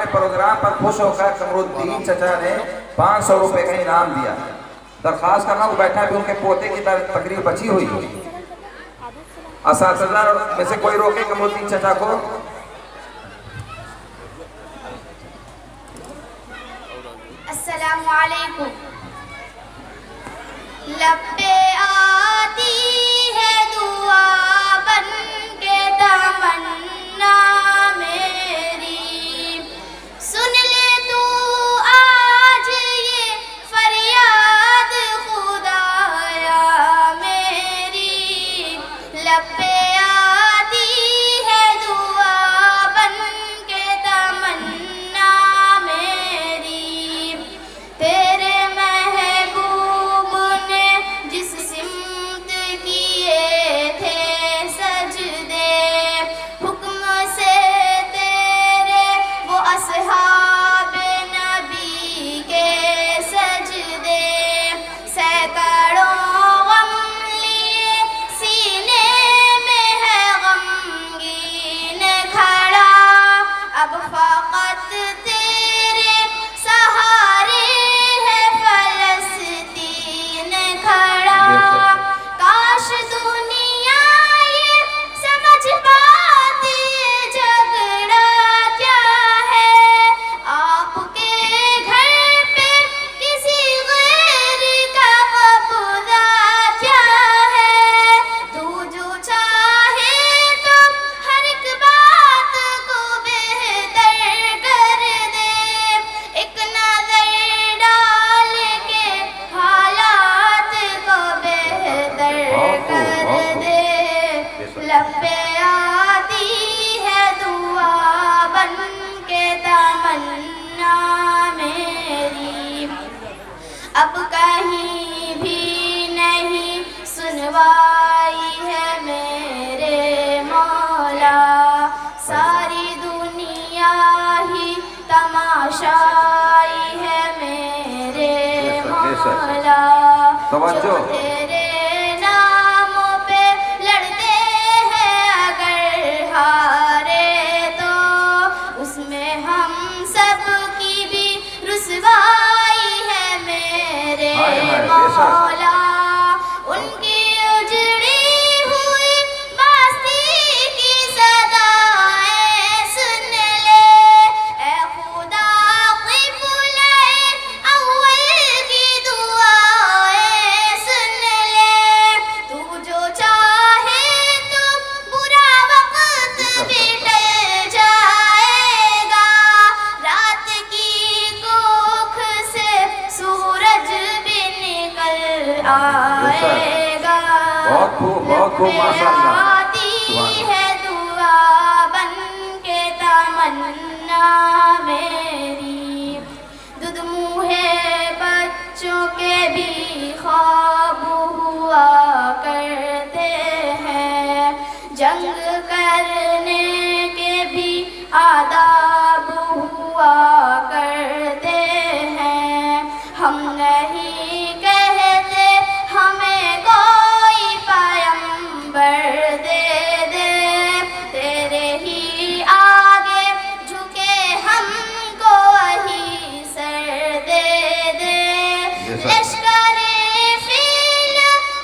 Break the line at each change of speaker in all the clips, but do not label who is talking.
हमारे प्रोग्राम पर खुश होकर कमरुद्दीन चचा ने 500 रुपए का इनाम दिया। दरखास्त करना, वो बैठा भी उनके पोते की तकरीर बची हुई। असातिज़ा में से कोई रोके कमरुद्दीन चचा को।
अस्सलामु अलैकुम। लब्बे आती है दुआ बन के तमन्ना मेरी, सुन ले तू आज ये फरियाद खुदाया मेरी। लब्बे आती है दुआ बन के तमन्ना मेरी, तेरे महबूब ने जिस सिमत किए थे सजदे, हुक्म से तेरे वो अस्हाबे नबी के सजदे, सैकड़ों गम लिए सीने में है गमगीन खड़ा, अब फ़क़त तेरे सहारे है फ़लस्तीन खड़ा। काश दुनिया ये समझ पाती झगड़ा क्या है, आपके घर पे किसी गैर का कब्ज़ा क्या है। तू जो चाहे तो हर एक बात को बेहतर कर दे, एक नजर डाल के हालात को बेहतर कर दे। लब्बे आती है दुआ बन के तमन्ना मेरी, अब कहीं भी नहीं सुनवाई है मेरे मौला, सारी दुनिया ही तमाशाई है मेरे मौला। जो तेरे नामों पे लड़ते हैं अगर हारे तो, उसमें हम सब की भी रुसवाई है मेरे मौला। उनकी उजड़ी हुई बास्ती की सदाएं सुन ले, ए खुदा क़िबले अव्वल की दुआएं सुन ले। तू जो चाहे तो बुरा वक्त भी टल जाएगा, रात की कोख से सूरज भी निकल आएगा।
माशाअल्लाह।
आती है दुआ बन के तमन्ना मेरी, दूध मुँहे बच्चों के भी ख्वाब हुआ करते हैं, जंग करने के भी आदाब हुआ करते हैं। हम नहीं कहते हमें कोई पैगंबर दे दे, तेरे ही आगे झुके हमको वही सर दे दे। लश्कर-ए फ़ील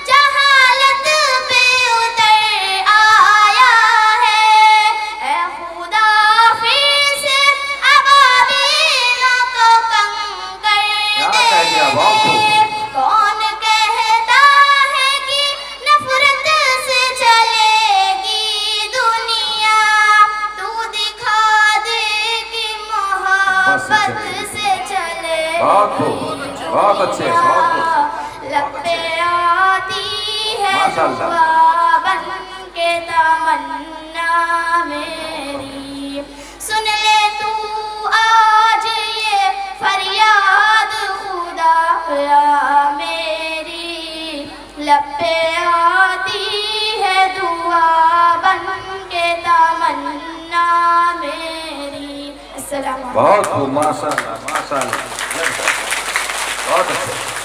जहालत पे उतर आया है, ए खुदा फिर से अबाबीलों को कम कर दे। कौन कहता है कि नफरत से चलेगी दुनिया, तू दिखा दे कि मोहब्बत से चलेगी।
बहुत अच्छे,
लब्बे आती है दुआ बन के तमन्ना मेरी, सुन ले तू आज ये फरियाद खुदाया मेरी। लब्बे आती है दुआ बन के तमन्ना मेरी। अस्सलाम वालेकुम।
बहुत खूब, माशाअल्लाह, माशाअल्लाह, बहुत अच्छा।